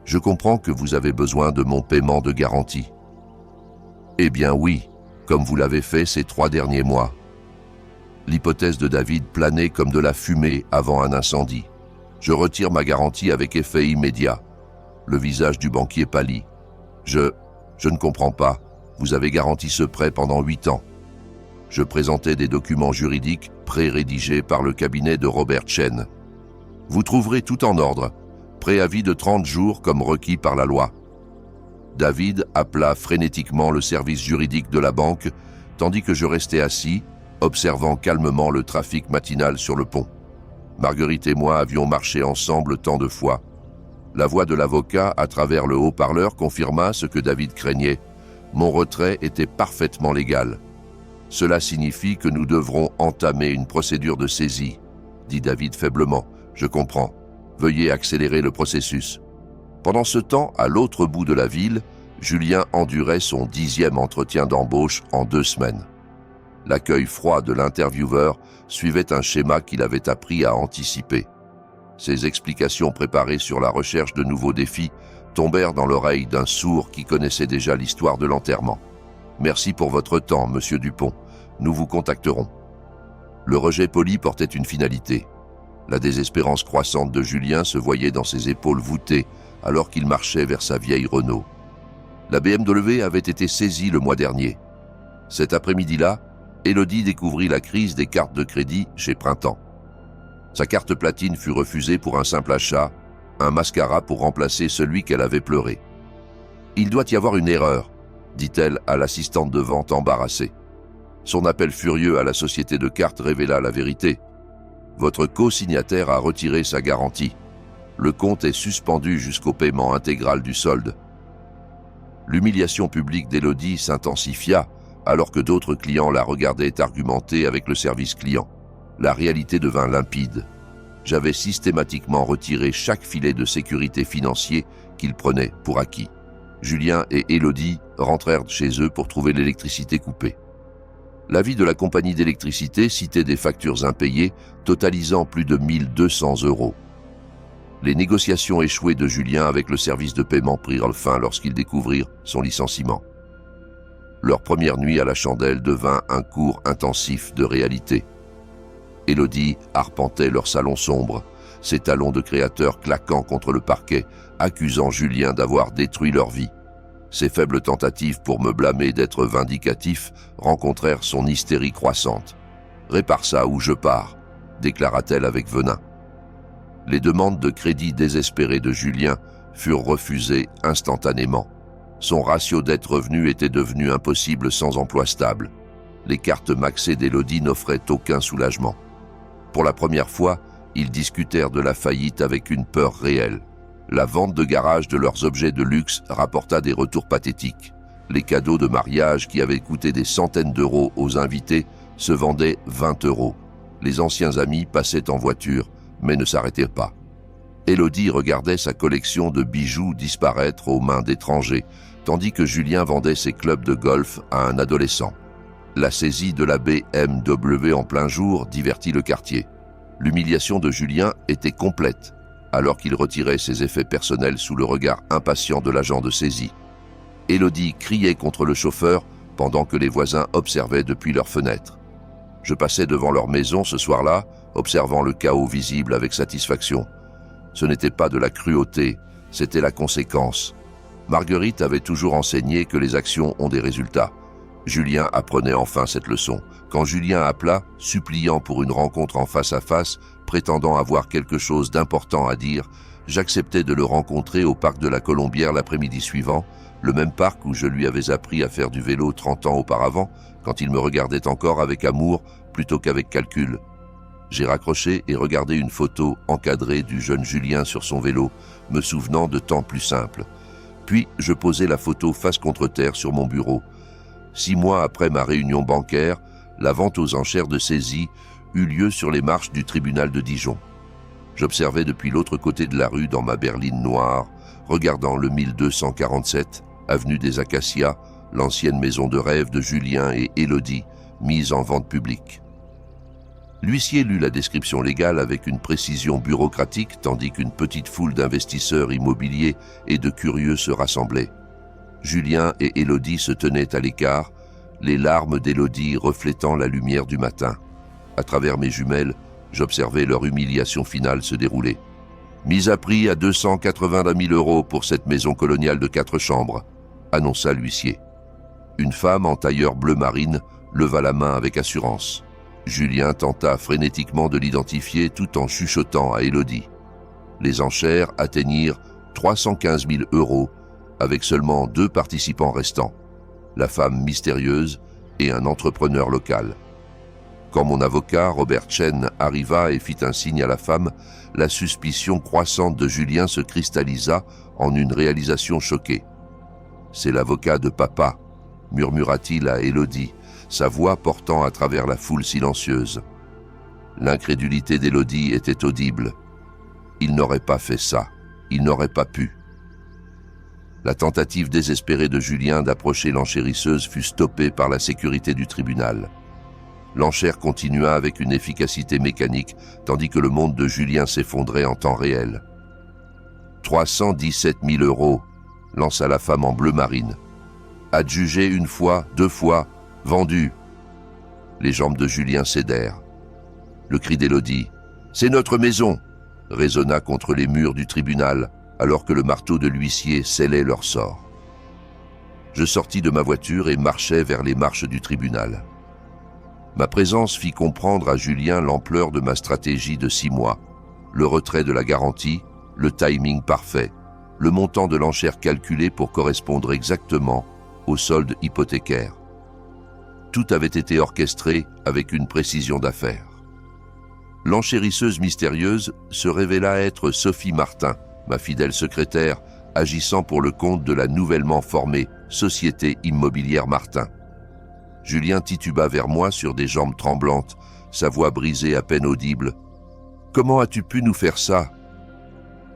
Je comprends que vous avez besoin de mon paiement de garantie. Eh bien oui, comme vous l'avez fait ces 3 derniers mois. L'hypothèse de David planait comme de la fumée avant un incendie. Je retire ma garantie avec effet immédiat. Le visage du banquier pâlit. Je ne comprends pas. Vous avez garanti ce prêt pendant 8 ans. Je présentais des documents juridiques pré-rédigés par le cabinet de Robert Chen. Vous trouverez tout en ordre. Préavis de 30 jours comme requis par la loi. David appela frénétiquement le service juridique de la banque, tandis que je restais assis, observant calmement le trafic matinal sur le pont. Marguerite et moi avions marché ensemble tant de fois. La voix de l'avocat à travers le haut-parleur confirma ce que David craignait. Mon retrait était parfaitement légal. Cela signifie que nous devrons entamer une procédure de saisie, dit David faiblement. Je comprends. Veuillez accélérer le processus. Pendant ce temps, à l'autre bout de la ville, Julien endurait son 10e entretien d'embauche en 2 semaines. L'accueil froid de l'intervieweur suivait un schéma qu'il avait appris à anticiper. Ses explications préparées sur la recherche de nouveaux défis tombèrent dans l'oreille d'un sourd qui connaissait déjà l'histoire de l'enterrement. « Merci pour votre temps, monsieur Dupont. Nous vous contacterons. » Le rejet poli portait une finalité. La désespérance croissante de Julien se voyait dans ses épaules voûtées alors qu'il marchait vers sa vieille Renault. La BMW avait été saisie le mois dernier. Cet après-midi-là, Élodie découvrit la crise des cartes de crédit chez Printemps. Sa carte platine fut refusée pour un simple achat, un mascara pour remplacer celui qu'elle avait pleuré. « Il doit y avoir une erreur », dit-elle à l'assistante de vente embarrassée. Son appel furieux à la société de cartes révéla la vérité. Votre co-signataire a retiré sa garantie. Le compte est suspendu jusqu'au paiement intégral du solde. L'humiliation publique d'Élodie s'intensifia alors que d'autres clients la regardaient argumenter avec le service client. La réalité devint limpide. J'avais systématiquement retiré chaque filet de sécurité financier qu'ils prenaient pour acquis. Julien et Élodie rentrèrent chez eux pour trouver l'électricité coupée. L'avis de la compagnie d'électricité citait des factures impayées totalisant plus de 1 200 €. Les négociations échouées de Julien avec le service de paiement prirent fin lorsqu'ils découvrirent son licenciement. Leur première nuit à la chandelle devint un cours intensif de réalité. Élodie arpentait leur salon sombre, ses talons de créateur claquant contre le parquet, accusant Julien d'avoir détruit leur vie. Ses faibles tentatives pour me blâmer d'être vindicatif rencontrèrent son hystérie croissante. « Répare ça ou je pars », déclara-t-elle avec venin. Les demandes de crédit désespérées de Julien furent refusées instantanément. Son ratio dette-revenu était devenu impossible sans emploi stable. Les cartes maxées d'Élodie n'offraient aucun soulagement. Pour la première fois, ils discutèrent de la faillite avec une peur réelle. La vente de garage de leurs objets de luxe rapporta des retours pathétiques. Les cadeaux de mariage qui avaient coûté des centaines d'euros aux invités se vendaient 20 €. Les anciens amis passaient en voiture, mais ne s'arrêtaient pas. Élodie regardait sa collection de bijoux disparaître aux mains d'étrangers, tandis que Julien vendait ses clubs de golf à un adolescent. La saisie de la BMW en plein jour divertit le quartier. L'humiliation de Julien était complète, alors qu'il retirait ses effets personnels sous le regard impatient de l'agent de saisie. Élodie criait contre le chauffeur pendant que les voisins observaient depuis leurs fenêtres. Je passais devant leur maison ce soir-là, observant le chaos visible avec satisfaction. Ce n'était pas de la cruauté, c'était la conséquence. Marguerite avait toujours enseigné que les actions ont des résultats. Julien apprenait enfin cette leçon. Quand Julien appela, suppliant pour une rencontre en face à face, prétendant avoir quelque chose d'important à dire, j'acceptais de le rencontrer au parc de la Colombière l'après-midi suivant, le même parc où je lui avais appris à faire du vélo 30 ans auparavant, quand il me regardait encore avec amour plutôt qu'avec calcul. J'ai raccroché et regardé une photo encadrée du jeune Julien sur son vélo, me souvenant de temps plus simples. Puis je posai la photo face contre terre sur mon bureau. 6 mois après ma réunion bancaire, la vente aux enchères de saisie eut lieu sur les marches du tribunal de Dijon. J'observais depuis l'autre côté de la rue dans ma berline noire, regardant le 1247, avenue des Acacias, l'ancienne maison de rêve de Julien et Élodie, mise en vente publique. L'huissier lut la description légale avec une précision bureaucratique, tandis qu'une petite foule d'investisseurs immobiliers et de curieux se rassemblait. Julien et Élodie se tenaient à l'écart, les larmes d'Élodie reflétant la lumière du matin. À travers mes jumelles, j'observais leur humiliation finale se dérouler. Mise à prix à 280 000 € pour cette maison coloniale de 4 chambres, annonça l'huissier. Une femme en tailleur bleu marine leva la main avec assurance. Julien tenta frénétiquement de l'identifier tout en chuchotant à Élodie. Les enchères atteignirent 315 000 € avec seulement 2 participants restants, la femme mystérieuse et un entrepreneur local. Quand mon avocat, Robert Chen, arriva et fit un signe à la femme, la suspicion croissante de Julien se cristallisa en une réalisation choquée. « C'est l'avocat de papa », murmura-t-il à Élodie, sa voix portant à travers la foule silencieuse. L'incrédulité d'Élodie était audible. Il n'aurait pas fait ça, il n'aurait pas pu. La tentative désespérée de Julien d'approcher l'enchérisseuse fut stoppée par la sécurité du tribunal. L'enchère continua avec une efficacité mécanique, tandis que le monde de Julien s'effondrait en temps réel. 317 000 €, lança la femme en bleu marine. Adjugé 1 fois, 2 fois, vendu. Les jambes de Julien cédèrent. Le cri d'Élodie, « C'est notre maison !» résonna contre les murs du tribunal, alors que le marteau de l'huissier scellait leur sort. Je sortis de ma voiture et marchai vers les marches du tribunal. Ma présence fit comprendre à Julien l'ampleur de ma stratégie de 6 mois, le retrait de la garantie, le timing parfait, le montant de l'enchère calculé pour correspondre exactement au solde hypothécaire. Tout avait été orchestré avec une précision d'affaire. L'enchérisseuse mystérieuse se révéla être Sophie Martin, ma fidèle secrétaire, agissant pour le compte de la nouvellement formée Société Immobilière Martin. Julien tituba vers moi sur des jambes tremblantes, sa voix brisée à peine audible. « Comment as-tu pu nous faire ça ?»«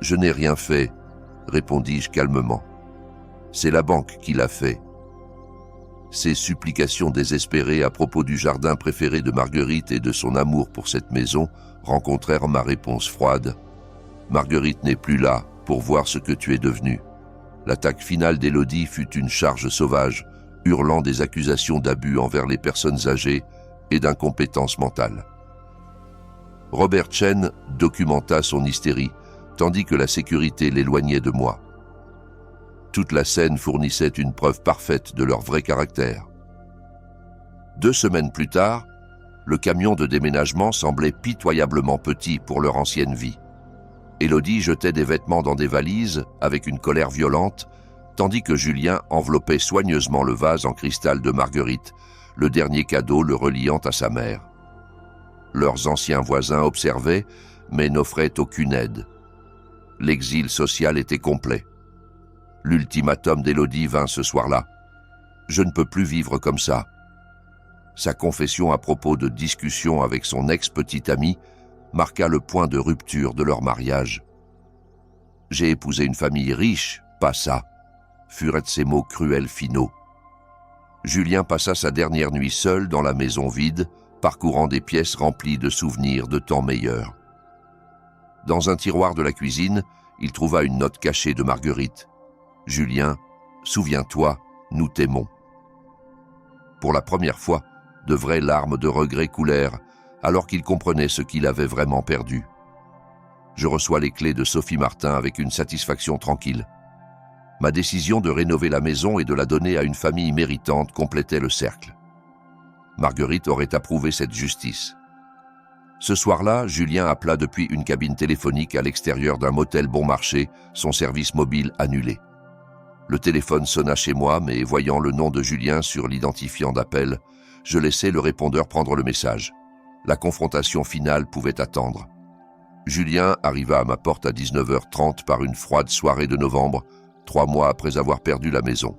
Je n'ai rien fait, » répondis-je calmement. « C'est la banque qui l'a fait. » Ces supplications désespérées à propos du jardin préféré de Marguerite et de son amour pour cette maison rencontrèrent ma réponse froide. « Marguerite n'est plus là pour voir ce que tu es devenu. » L'attaque finale d'Élodie fut une charge sauvage, hurlant des accusations d'abus envers les personnes âgées et d'incompétence mentale. Robert Chen documenta son hystérie, tandis que la sécurité l'éloignait de moi. Toute la scène fournissait une preuve parfaite de leur vrai caractère. 2 semaines plus tard, le camion de déménagement semblait pitoyablement petit pour leur ancienne vie. Élodie jetait des vêtements dans des valises avec une colère violente, tandis que Julien enveloppait soigneusement le vase en cristal de Marguerite, le dernier cadeau le reliant à sa mère. Leurs anciens voisins observaient, mais n'offraient aucune aide. L'exil social était complet. L'ultimatum d'Élodie vint ce soir-là. Je ne peux plus vivre comme ça. Sa confession à propos de discussions avec son ex-petite amie marqua le point de rupture de leur mariage. J'ai épousé une famille riche, pas ça, furent ces mots cruels finaux. Julien passa sa dernière nuit seul dans la maison vide, parcourant des pièces remplies de souvenirs de temps meilleurs. Dans un tiroir de la cuisine, il trouva une note cachée de Marguerite. « Julien, souviens-toi, nous t'aimons. » Pour la première fois, de vraies larmes de regret coulèrent, alors qu'il comprenait ce qu'il avait vraiment perdu. Je reçois les clés de Sophie Martin avec une satisfaction tranquille. Ma décision de rénover la maison et de la donner à une famille méritante complétait le cercle. Marguerite aurait approuvé cette justice. Ce soir-là, Julien appela depuis une cabine téléphonique à l'extérieur d'un motel bon marché, son service mobile annulé. Le téléphone sonna chez moi, mais voyant le nom de Julien sur l'identifiant d'appel, je laissai le répondeur prendre le message. La confrontation finale pouvait attendre. Julien arriva à ma porte à 19h30 par une froide soirée de novembre, 3 mois après avoir perdu la maison.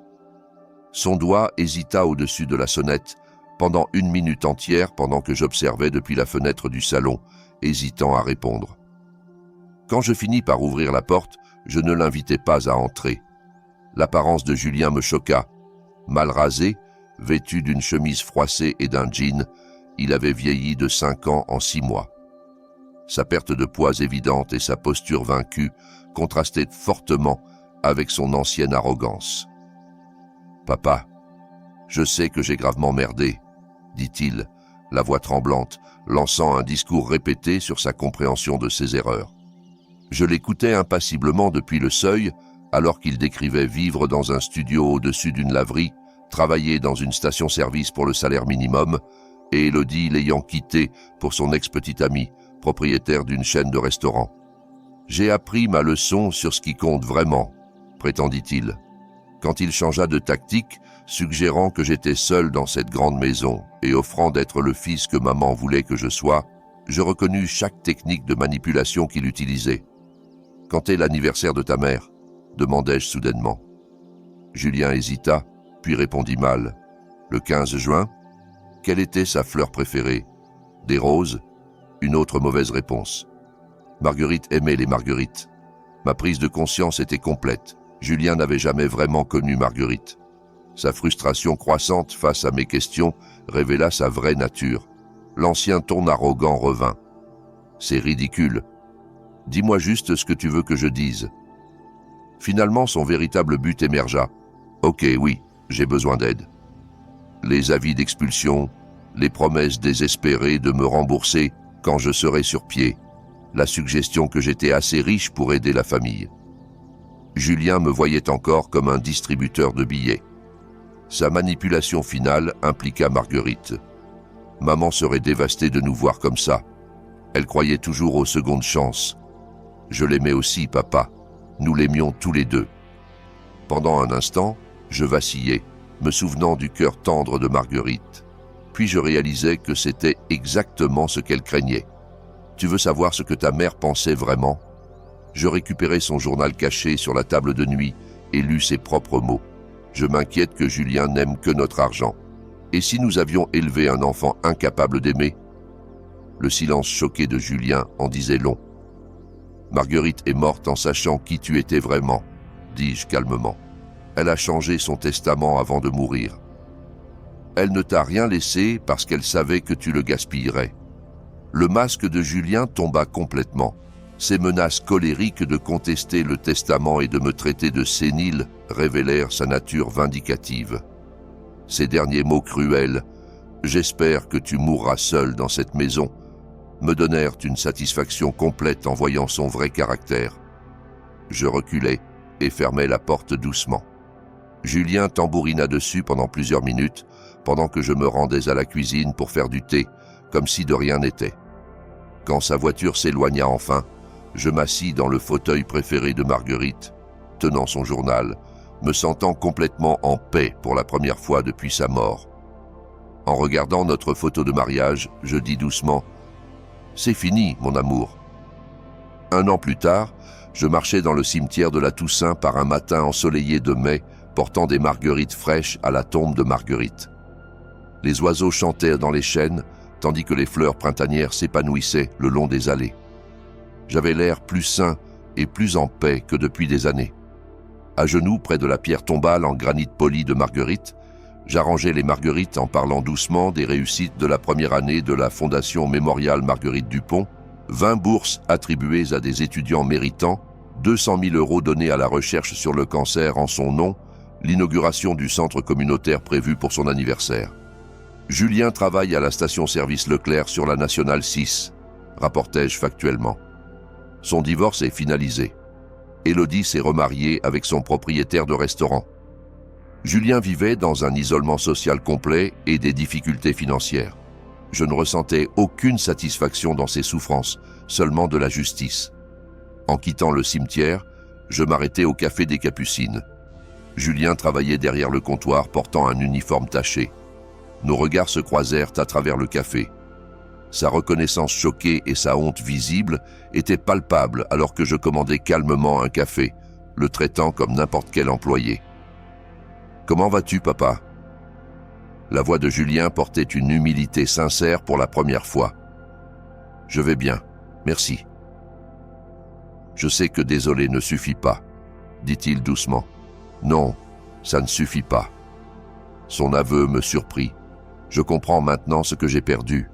Son doigt hésita au-dessus de la sonnette pendant 1 minute entière pendant que j'observais depuis la fenêtre du salon, hésitant à répondre. Quand je finis par ouvrir la porte, je ne l'invitai pas à entrer. L'apparence de Julien me choqua. Mal rasé, vêtu d'une chemise froissée et d'un jean, il avait vieilli de 5 ans en 6 mois. Sa perte de poids évidente et sa posture vaincue contrastaient fortement avec son ancienne arrogance. « Papa, je sais que j'ai gravement merdé, » dit-il, la voix tremblante, lançant un discours répété sur sa compréhension de ses erreurs. Je l'écoutais impassiblement depuis le seuil, alors qu'il décrivait vivre dans un studio au-dessus d'une laverie, travailler dans une station-service pour le salaire minimum, et Élodie l'ayant quitté pour son ex-petite amie, propriétaire d'une chaîne de restaurants. « J'ai appris ma leçon sur ce qui compte vraiment, » prétendit-il. Quand il changea de tactique, suggérant que j'étais seul dans cette grande maison et offrant d'être le fils que maman voulait que je sois, je reconnus chaque technique de manipulation qu'il utilisait. « Quand est l'anniversaire de ta mère ?» demandai-je soudainement. Julien hésita, puis répondit mal. « Le 15 juin ?» Quelle était sa fleur préférée? Des roses? Une autre mauvaise réponse. Marguerite aimait les marguerites. Ma prise de conscience était complète. Julien n'avait jamais vraiment connu Marguerite. Sa frustration croissante face à mes questions révéla sa vraie nature. L'ancien ton arrogant revint. « C'est ridicule. Dis-moi juste ce que tu veux que je dise. » Finalement, son véritable but émergea. « Ok, oui, j'ai besoin d'aide. » Les avis d'expulsion, les promesses désespérées de me rembourser quand je serai sur pied, la suggestion que j'étais assez riche pour aider la famille. Julien me voyait encore comme un distributeur de billets. Sa manipulation finale impliqua Marguerite. Maman serait dévastée de nous voir comme ça. Elle croyait toujours aux secondes chances. Je l'aimais aussi, papa. Nous l'aimions tous les deux. Pendant un instant, je vacillais, me souvenant du cœur tendre de Marguerite. Puis je réalisais que c'était exactement ce qu'elle craignait. Tu veux savoir ce que ta mère pensait vraiment? Je récupérai son journal caché sur la table de nuit et lus ses propres mots. Je m'inquiète que Julien n'aime que notre argent. Et si nous avions élevé un enfant incapable d'aimer? Le silence choqué de Julien en disait long. Marguerite est morte en sachant qui tu étais vraiment, dis-je calmement. Elle a changé son testament avant de mourir. Elle ne t'a rien laissé parce qu'elle savait que tu le gaspillerais. Le masque de Julien tomba complètement. Ses menaces colériques de contester le testament et de me traiter de sénile révélèrent sa nature vindicative. Ces derniers mots cruels, « J'espère que tu mourras seul dans cette maison », me donnèrent une satisfaction complète en voyant son vrai caractère. Je reculai et fermai la porte doucement. Julien tambourina dessus pendant plusieurs minutes, pendant que je me rendais à la cuisine pour faire du thé, comme si de rien n'était. Quand sa voiture s'éloigna enfin, je m'assis dans le fauteuil préféré de Marguerite, tenant son journal, me sentant complètement en paix pour la première fois depuis sa mort. En regardant notre photo de mariage, je dis doucement C'est fini, mon amour. 1 an plus tard, je marchais dans le cimetière de la Toussaint par un matin ensoleillé de mai, portant des marguerites fraîches à la tombe de Marguerite. Les oiseaux chantaient dans les chênes, tandis que les fleurs printanières s'épanouissaient le long des allées. J'avais l'air plus sain et plus en paix que depuis des années. À genoux, près de la pierre tombale en granit poli de Marguerite, j'arrangeais les marguerites en parlant doucement des réussites de la première année de la Fondation Mémorial Marguerite Dupont, 20 bourses attribuées à des étudiants méritants, 200 000 € donnés à la recherche sur le cancer en son nom, l'inauguration du centre communautaire prévu pour son anniversaire. Julien travaille à la station-service Leclerc sur la Nationale 6, rapportai-je factuellement. Son divorce est finalisé. Élodie s'est remariée avec son propriétaire de restaurant. Julien vivait dans un isolement social complet et des difficultés financières. Je ne ressentais aucune satisfaction dans ses souffrances, seulement de la justice. En quittant le cimetière, je m'arrêtais au café des Capucines. Julien travaillait derrière le comptoir portant un uniforme taché. Nos regards se croisèrent à travers le café. Sa reconnaissance choquée et sa honte visible étaient palpables alors que je commandais calmement un café, le traitant comme n'importe quel employé. « Comment vas-tu, papa ?» La voix de Julien portait une humilité sincère pour la première fois. « Je vais bien, merci. »« Je sais que désolé ne suffit pas, » dit-il doucement. « Non, ça ne suffit pas. » Son aveu me surprit. Je comprends maintenant ce que j'ai perdu.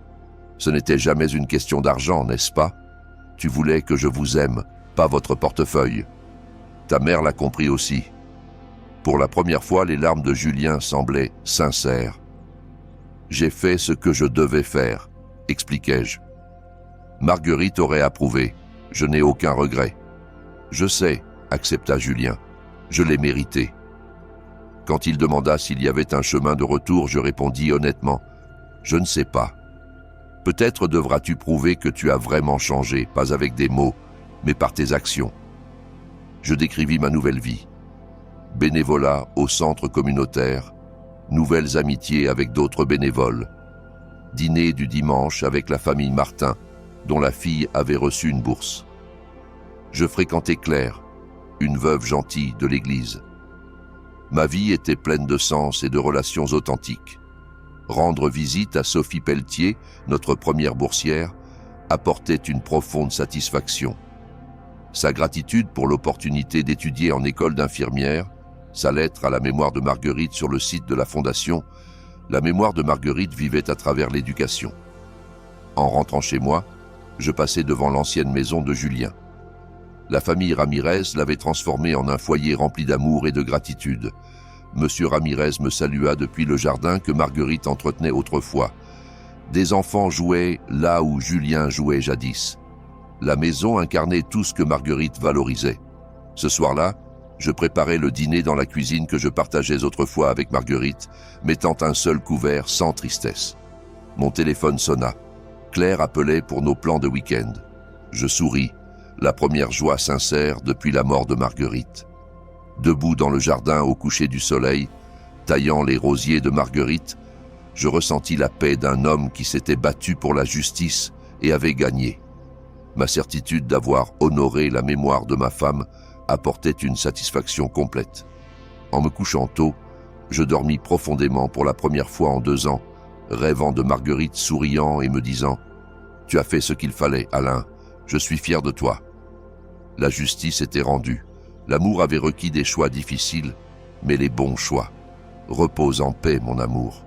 Ce n'était jamais une question d'argent, n'est-ce pas? Tu voulais que je vous aime, pas votre portefeuille. Ta mère l'a compris aussi. Pour la première fois, les larmes de Julien semblaient sincères. J'ai fait ce que je devais faire, expliquai-je. Marguerite aurait approuvé. Je n'ai aucun regret. Je sais, accepta Julien. Je l'ai mérité. Quand il demanda s'il y avait un chemin de retour, je répondis honnêtement, je ne sais pas. Peut-être devras-tu prouver que tu as vraiment changé, pas avec des mots, mais par tes actions. Je décrivis ma nouvelle vie. Bénévolat au centre communautaire, nouvelles amitiés avec d'autres bénévoles, dîner du dimanche avec la famille Martin, dont la fille avait reçu une bourse. Je fréquentais Claire, une veuve gentille de l'église. Ma vie était pleine de sens et de relations authentiques. Rendre visite à Sophie Pelletier, notre première boursière, apportait une profonde satisfaction. Sa gratitude pour l'opportunité d'étudier en école d'infirmière, sa lettre à la mémoire de Marguerite sur le site de la Fondation, la mémoire de Marguerite vivait à travers l'éducation. En rentrant chez moi, je passais devant l'ancienne maison de Julien. La famille Ramirez l'avait transformée en un foyer rempli d'amour et de gratitude. Monsieur Ramirez me salua depuis le jardin que Marguerite entretenait autrefois. Des enfants jouaient là où Julien jouait jadis. La maison incarnait tout ce que Marguerite valorisait. Ce soir-là, je préparais le dîner dans la cuisine que je partageais autrefois avec Marguerite, mettant un seul couvert sans tristesse. Mon téléphone sonna. Claire appelait pour nos plans de week-end. Je souris, la première joie sincère depuis la mort de Marguerite. Debout dans le jardin au coucher du soleil, taillant les rosiers de Marguerite, je ressentis la paix d'un homme qui s'était battu pour la justice et avait gagné. Ma certitude d'avoir honoré la mémoire de ma femme apportait une satisfaction complète. En me couchant tôt, je dormis profondément pour la première fois en 2 ans, rêvant de Marguerite souriant et me disant « Tu as fait ce qu'il fallait, Alain, je suis fier de toi. » La justice était rendue. L'amour avait requis des choix difficiles, mais les bons choix. Repose en paix, mon amour.